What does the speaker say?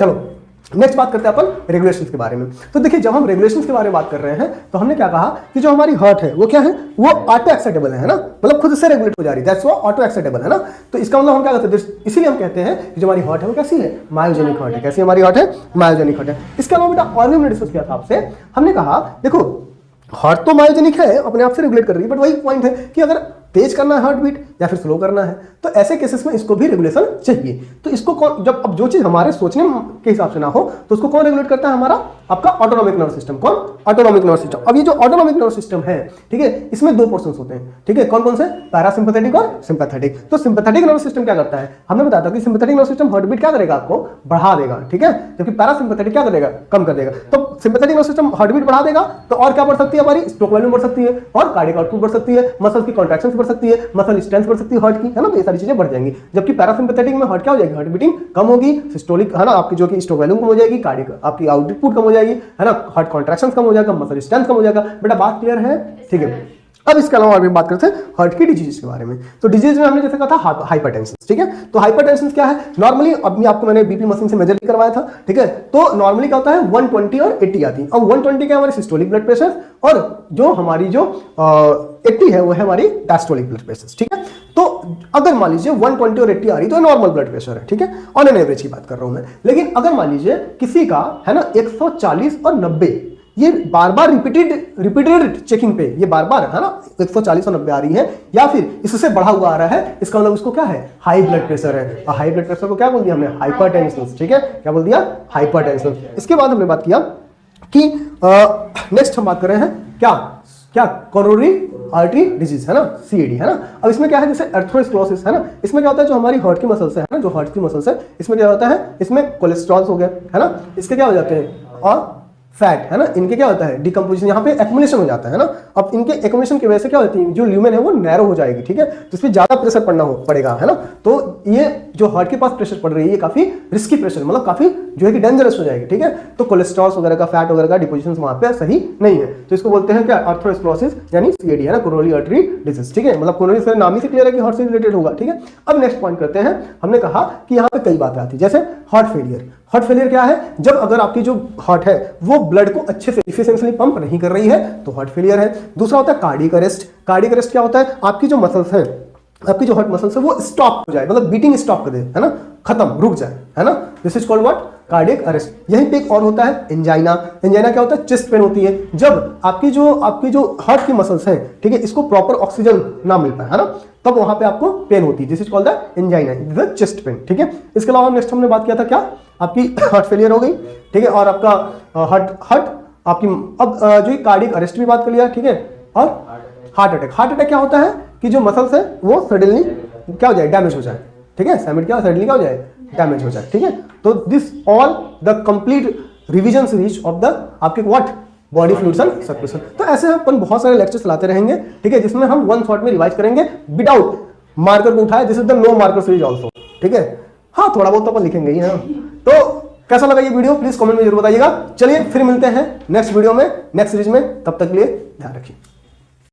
चलो नेक्स्ट बात करते हैं अपन रेगुलेशंस के बारे में। तो देखिए जब हम रेगुलेशंस के बारे में बात कर रहे हैं तो हमने क्या कहा कि जो हमारी हार्ट है वो क्या है, वो ऑटो एक्साइटेबल है ना, मतलब खुद से रेगुलेट हो जा रही है, दैट्स व्हाई ऑटो एक्साइटेबल है ना। तो इसका मतलब हम क्या कहते हैं, इसीलिए हम कहते हैं कि जो हमारी हार्ट है वो कैसी है, मायोजेनिक हार्ट है। कैसी हमारी हार्ट है, मायोजेनिक हार्ट है। इसके अलावा बेटा और भी हमने डिस्कस किया था आपसे, हमने कहा देखो हार्ट तो मायोजेनिक है, अपने आप से रेगुलेट कर रही है, बट वही पॉइंट है कि अगर तेज करना है हार्ट बीट या फिर स्लो करना है तो ऐसे केसेस में इसको भी रेगुलेशन चाहिए। तो इसको कौन, जब अब जो चीज हमारे सोचने के हिसाब से ना हो तो उसको कौन रेगुलेट करता है, हमारा आपका ऑटोनॉमिक नर्वस सिस्टम। कौन, ऑटोनॉमिक नर्वस सिस्टम। अब ये जो ऑटोनॉमिक नर्वस सिस्टम है, ठीक है, इसमें दो पोर्शंस होते हैं, ठीक है, कौन कौन से, पैरासिम्पैथेटिक और सिंपैथेटिक। तो सिंपैथेटिक नर्वस सिस्टम क्या करता है, हमने बताया था कि sympathetic nervous system heart beat क्या करेगा, आपको बढ़ा देगा, ठीक है, जबकि पैरासिम्पैथेटिक क्या करेगा, कम कर देगा। तो sympathetic nervous system heart beat बढ़ा देगा तो और क्या बढ़ सकती है, हमारी स्ट्रोक वॉल्यूम बढ़ सकती है और कार्डियक आउटपुट बढ़ सकती है, मसल की कॉन्ट्रैक्शंस बढ़ सकती है, मसल स्ट्रेंथ बढ़ सकती है हार्ट की, है ना, तो ये सारी चीजें बढ़ जाएंगी। जबकि पैरासिम्पैथेटिक में हार्ट क्या हो जाएगी, हार्ट बीटिंग कम होगी, सिस्टोलिक है ना, आपकी जो कि स्ट्रोक वॉल्यूम कम हो जाएगी, कार्डियक आपकी आउटपुट कम हो जाएगी, है ना, हार्ट कॉन्ट्रैक्शंस कम हो जाएगा, मसल स्ट्रेंथ कम हो जाएगा। बेटा बात क्लियर है, ठीक है। अब इसके अलावा और भी बात करते हैं हार्ट की डिजीज के बारे में। तो डिजीज में हमने जैसे कहा था हाइपरटेंशन, ठीक है। तो हाइपरटेंशन क्या है, नॉर्मली अभी आपको मैंने बीपी मशीन से मेजर करवाया था, ठीक है। तो नॉर्मली क्या होता है 120 और 80 आती है। अब 120 क्या है हमारी सिस्टोलिक ब्लड प्रेशर और जो हमारी जो 80 है वो है हमारी डायस्टोलिक ब्लड प्रेशर, ठीक है। तो अगर मान लीजिए 120 और 80 आ रही तो नॉर्मल ब्लड प्रेशर है, ठीक है, ऑन एन एवरेज की बात कर रहा हूं मैं। लेकिन अगर मान लीजिए किसी का है ना 140 और 90, ये बार बार रिपीटेड चेकिंग पे ये बार बार है ना 140 और 90 आ रही है या फिर इससे बढ़ा हुआ आ रहा है, इसका मतलब उसको क्या है, हाई ब्लड प्रेशर है। और हाई ब्लड प्रेशर को क्या बोल दिया हमने, हाइपरटेंशन, ठीक है, क्या बोल दिया, हाइपरटेंशन। इसके बाद हमने बात किया कि नेक्स्ट हम बात कर रहे हैं क्या कोरोनरी आर्टरी डिजीज, है ना, सीएडी, है ना। अब इसमें क्या है, जैसे अर्थरोस्क्लेरोसिस है ना, इसमें क्या होता है जो हमारी हार्ट की मसल्स है ना, जो हार्ट की मसल्स है, इसमें क्या होता है, इसमें कोलेस्ट्रॉल हो गया, है ना, इसके क्या हो जाते हैं, और फैट, है ना, इनके क्या होता है, डिकम्पोजिशन, यहाँ पे एक्युमुलेशन हो जाता है ना। अब इनके एक्युमुलेशन की वजह से क्या होती है, जो ल्यूमेन है वो नैरो हो जाएगी, ठीक है, तो इस पर ज्यादा प्रेशर पड़ेगा, है ना। तो ये जो हार्ट के पास प्रेशर पड़ रही है ये काफी रिस्की प्रेशर, मतलब काफी जो है कि डेंजरस हो जाएगी, ठीक है। तो कोलेस्ट्रॉल वगैरह का, फैट वगैरह का डिपोजिशन वहां पे सही नहीं है, तो इसको बोलते हैं क्या, अर्थरोस्क्लेरोसिस यानी सीएडी, है ना, कोरोनरी आर्टरी डिजीज, ठीक है। मतलब कोरोनरी से नाम ही से क्लियर है कि हार्ट से रिलेटेड होगा, ठीक है। अब नेक्स्ट पॉइंट करते हैं, हमने कहा कि यहाँ पे कई बातें आती है, जैसे हार्ट फेलियर। हार्ट फेलियर क्या है, जब अगर आपकी जो हार्ट है वो ब्लड को अच्छे से इफिशिएंटली पंप नहीं कर रही है तो हार्ट फेलियर है। दूसरा होता है कार्डियक अरेस्ट। कार्डियक अरेस्ट क्या होता है, आपकी जो मसल्स है, आपकी जो हार्ट मसल्स है वो स्टॉप हो जाए, मतलब बीटिंग स्टॉप कर दे, है ना, खत्म, रुक जाए, है ना, this is called what, cardiac arrest. यहीं पे एक और होता है एंजाइना। एंजाइना क्या होता है, चेस्ट पेन होती है जब आपकी जो हार्ट की मसल्स हैं, ठीक है, इसको प्रॉपर ऑक्सीजन ना मिल पाए, है ना, तब वहां पे आपको पेन होती है, this is called the angina, this is chest pain, ठीक है। इसके अलावा नेक्स्ट हमने बात किया था क्या, आपकी हार्ट फेलियर हो गई, ठीक है, और आपका हार्ट आपकी, अब जो कार्डियक अरेस्ट भी बात कर लिया, ठीक है, और हार्ट अटैक। हार्ट अटैक क्या होता है कि जो मसल्स है वो सडनली क्या हो जाए, डैमेज हो जाए, ठीक है, सडनली क्या हो जाए, डैमेज हो जाए, ठीक है। तो this all the complete revision series of the आपके what, body fluids and circulation. तो ऐसे अपन बहुत सारे लेक्चर्स लाते रहेंगे, ठीक है, जिसमें हम वन शॉट में रिवाइज करेंगे विदाउट मार्कर को उठाए, this is the no marker series also, ठीक है। हाँ, थोड़ा बहुत तो अपन लिखेंगे ही, है ना। तो कैसा लगा ये वीडियो प्लीज कमेंट में जरूर बताइएगा। चलिए फिर मिलते हैं नेक्स्ट वीडियो में, नेक्स्ट सीरीज में, तब तक के लिए ध्यान रखिए।